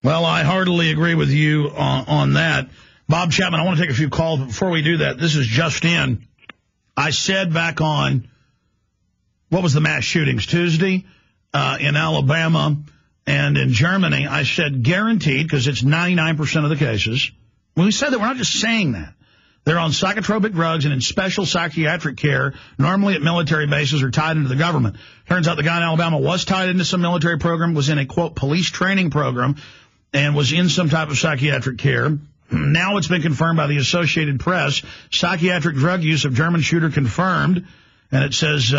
Well, I heartily agree with you on that. Bob Chapman, I want to take a few calls. But before we do that, this is just in. I said back on, what was the mass shootings, Tuesday, in Alabama and in Germany, I said guaranteed, because it's 99% of the cases. When we said that, we're not just saying that. They're on psychotropic drugs and in special psychiatric care, normally at military bases or tied into the government. Turns out the guy in Alabama was tied into some military program, was in a, quote, police training program, and was in some type of psychiatric care. Now it's been confirmed by the Associated Press. Psychiatric drug use of German shooter confirmed. And it says,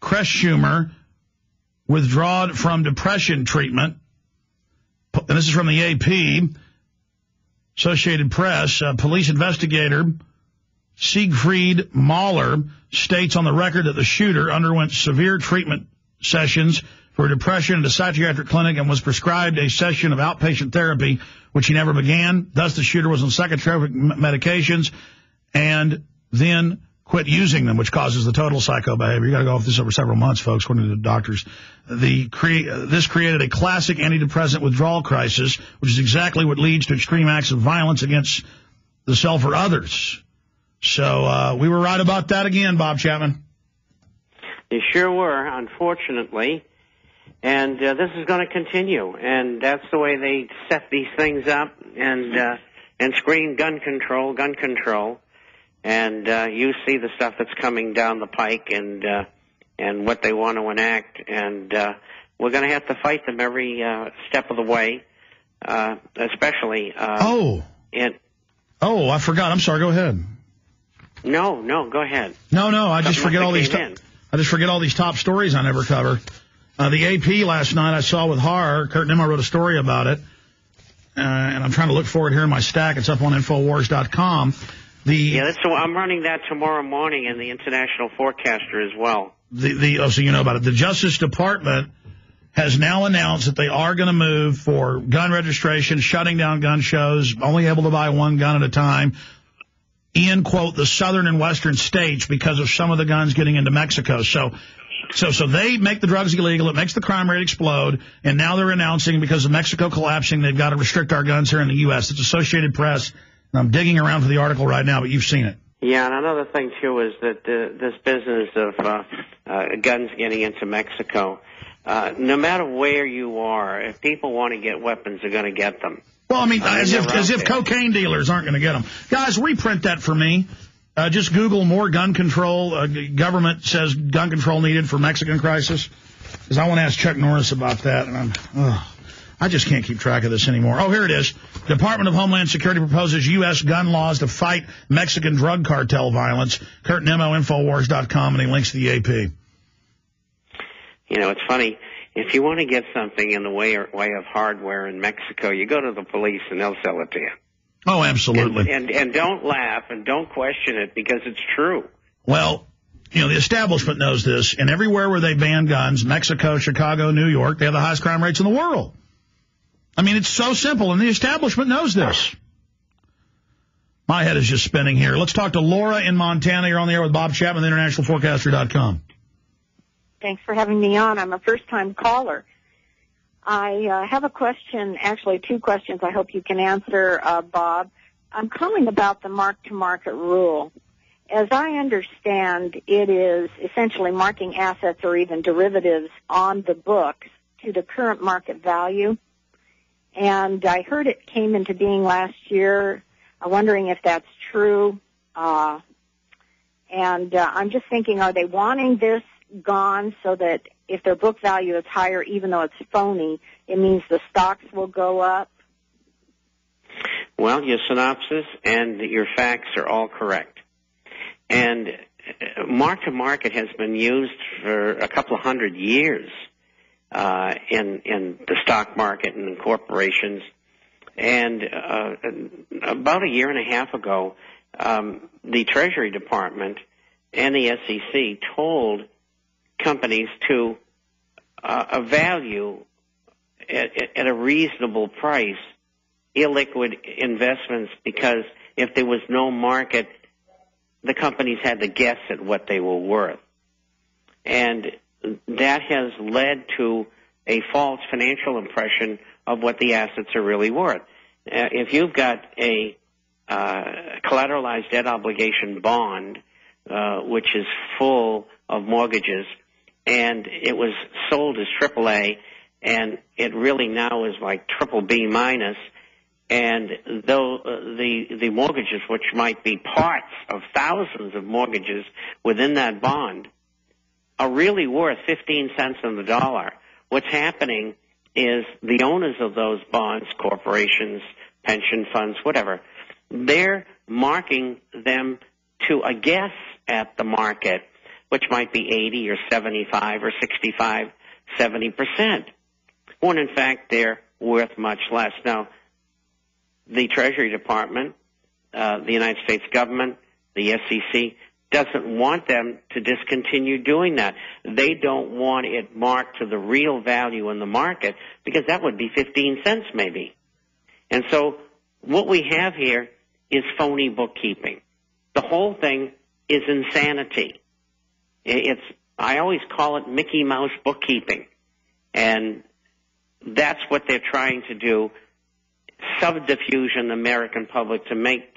Kretschmer withdrawn from depression treatment. And this is from the AP. Associated Press, police investigator Siegfried Mahler states on the record that the shooter underwent severe treatment sessions for depression at a psychiatric clinic and was prescribed a session of outpatient therapy, which he never began. Thus, the shooter was on psychotropic medications and then quit using them, which causes the total psycho behavior. You got to go off this over several months, folks, according to the doctors. This created a classic antidepressant withdrawal crisis, which is exactly what leads to extreme acts of violence against the self or others. So we were right about that again, Bob Chapman. You sure were, unfortunately. And this is going to continue. And that's the way they set these things up and screen gun control. And you see the stuff that's coming down the pike and what they want to enact. And we're going to have to fight them every step of the way, especially Oh, I forgot. I'm sorry. Go ahead. No, go ahead. No, I just forget all these. I just forget all these top stories I never cover. The AP last night I saw with horror. Kurt Nimmo wrote a story about it, and I'm trying to look for it here in my stack. It's up on Infowars.com. I'm running that tomorrow morning in the International Forecaster as well. So you know about it. The Justice Department has now announced that they are going to move for gun registration, shutting down gun shows, only able to buy one gun at a time in, quote, the southern and western states because of some of the guns getting into Mexico. So they make the drugs illegal. It makes the crime rate explode. And now they're announcing, because of Mexico collapsing, they've got to restrict our guns here in the U.S. It's Associated Press. And I'm digging around for the article right now, but you've seen it. Yeah, and another thing, too, is that this business of guns getting into Mexico, no matter where you are, if people want to get weapons, they're going to get them. Well, I mean, as if cocaine dealers aren't going to get them. Guys, reprint that for me. Just Google more gun control. Government says gun control needed for Mexican crisis. Because I want to ask Chuck Norris about that. And I just can't keep track of this anymore. Oh, here it is. Department of Homeland Security proposes U.S. gun laws to fight Mexican drug cartel violence. Kurt Nimmo, Infowars.com, and he links to the AP. You know, it's funny. If you want to get something in the way of hardware in Mexico, you go to the police and they'll sell it to you. Oh, absolutely. And don't laugh and don't question it, because it's true. Well, you know, the establishment knows this, and everywhere where they ban guns, Mexico, Chicago, New York, they have the highest crime rates in the world. I mean, it's so simple, and the establishment knows this. My head is just spinning here. Let's talk to Laura in Montana. You're on the air with Bob Chapman, internationalforecaster.com. Thanks for having me on. I'm a first-time caller. I have a question, actually two questions I hope you can answer, Bob. I'm calling about the mark-to-market rule. As I understand, it is essentially marking assets or even derivatives on the books to the current market value. And I heard it came into being last year. I'm wondering if that's true. And I'm just thinking, are they wanting this gone so that if their book value is higher, even though it's phony, it means the stocks will go up? Well, your synopsis and your facts are all correct. And mark-to-market has been used for a couple of hundred years in the stock market and in corporations. And about a year and a half ago, the Treasury Department and the SEC told companies to value at a reasonable price illiquid investments, because if there was no market, the companies had to guess at what they were worth. And that has led to a false financial impression of what the assets are really worth. If you've got a collateralized debt obligation bond, which is full of mortgages, and it was sold as AAA, and it really now is like triple B minus, and though the mortgages, which might be parts of thousands of mortgages within that bond, are really worth 15 cents on the dollar, what's happening is the owners of those bonds, corporations, pension funds, whatever, they're marking them to a guess at the market, which might be 80 or 75 or 65, 70%, when in fact they're worth much less. Now, the Treasury Department, the United States government, the SEC, doesn't want them to discontinue doing that. They don't want it marked to the real value in the market, because that would be 15 cents maybe. And so what we have here is phony bookkeeping. The whole thing is insanity. I always call it Mickey Mouse bookkeeping. And that's what they're trying to do, subterfuge in the American public to make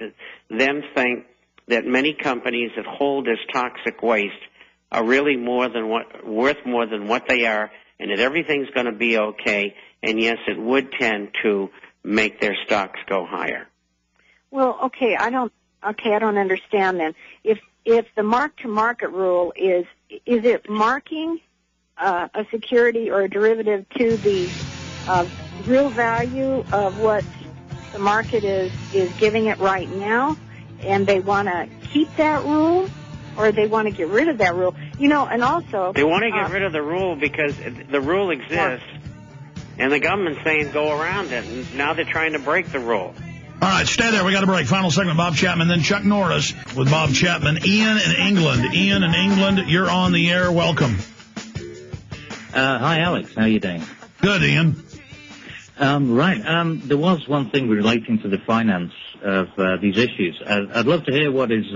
them think that many companies that hold this toxic waste are really worth more than what they are, and that everything's going to be okay. And yes, it would tend to make their stocks go higher. Well, okay, I don't understand then. If the mark-to-market rule is it marking a security or a derivative to the real value of what the market is giving it right now, and they want to keep that rule, or they want to get rid of that rule? And also... They want to get rid of the rule because the rule exists, and the government's saying go around it, and now they're trying to break the rule. All right, stay there. We got a break. Final segment, Bob Chapman, then Chuck Norris with Bob Chapman. Ian in England. Ian in England, you're on the air. Welcome. Hi, Alex. How are you doing? Good, Ian. Right. There was one thing relating to the finance of these issues. I'd love to hear what his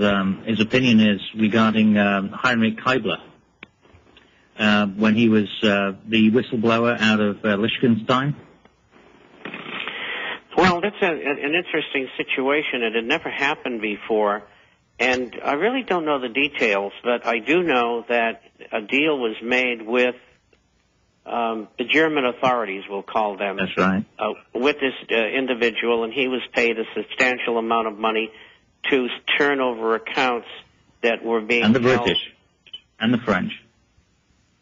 opinion is regarding Heinrich Keibler when he was the whistleblower out of Liechtenstein. Well, that's an interesting situation. It had never happened before, and I really don't know the details, but I do know that a deal was made with the German authorities, we'll call them. That's right. With this individual, and he was paid a substantial amount of money to turn over accounts that were being held. And the held, British. And the French.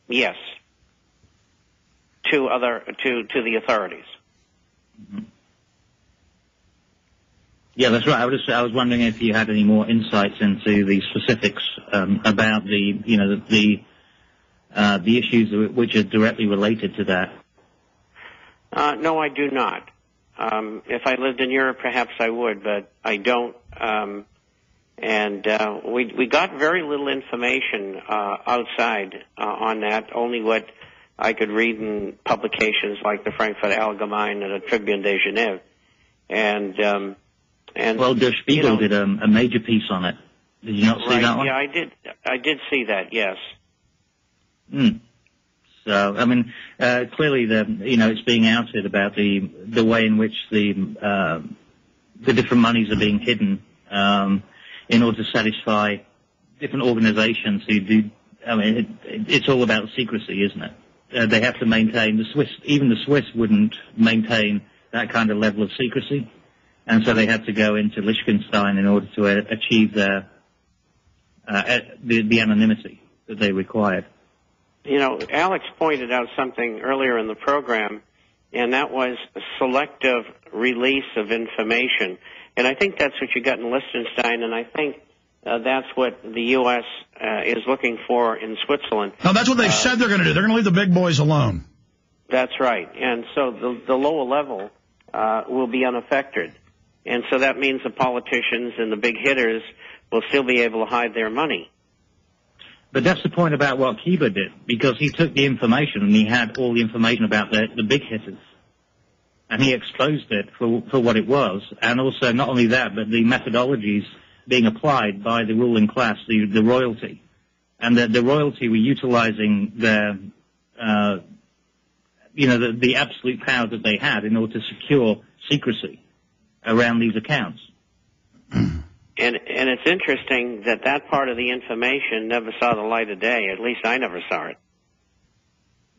Yes. To the authorities. Mm-hmm. Yeah, that's right. I was wondering if you had any more insights into the specifics about the issues which are directly related to that. No, I do not. If I lived in Europe, perhaps I would, but I don't. We got very little information outside on that. Only what I could read in publications like the Frankfurt Allgemeine and the Tribune de Genève, and well, Der Spiegel did a major piece on it. Did you not see that one? Yeah, I did see that. Yes. So, I mean, clearly, it's being outed about the way in which the different monies are being hidden in order to satisfy different organizations who do. I mean, it's all about secrecy, isn't it? They have to maintain even the Swiss wouldn't maintain that kind of level of secrecy. And so they had to go into Liechtenstein in order to achieve the anonymity that they required. Alex pointed out something earlier in the program, and that was a selective release of information. And I think that's what you got in Liechtenstein, and I think that's what the U.S. Is looking for in Switzerland. No, that's what they've said they're going to do. They're going to leave the big boys alone. That's right. And so the lower level will be unaffected. And so that means the politicians and the big hitters will still be able to hide their money. But that's the point about what Keibler did, because he took the information and he had all the information about the big hitters. And he exposed it for what it was. And also, not only that, but the methodologies being applied by the ruling class, the royalty. And the royalty were utilizing the absolute power that they had in order to secure secrecy around these accounts. And it's interesting that part of the information never saw the light of day. At least I never saw it.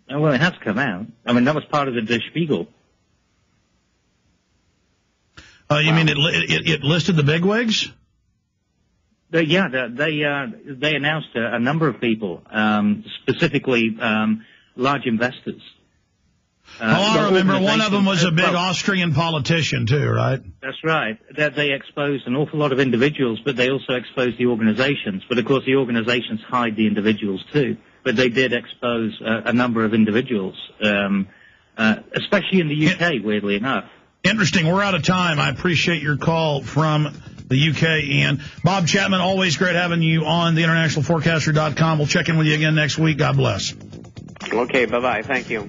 Oh, well, it has come out. I mean, that was part of the Der Spiegel. You mean it listed the bigwigs? They announced a number of people, specifically large investors. I remember one of them was a big Austrian politician too, right? That's right. That they exposed an awful lot of individuals, but they also exposed the organizations. But of course, the organizations hide the individuals too. But they did expose a number of individuals, especially in the UK, weirdly enough. Interesting. We're out of time. I appreciate your call from the UK, Ian. Bob Chapman, always great having you on the internationalforecaster.com. We'll check in with you again next week. God bless. Okay, bye-bye. Thank you.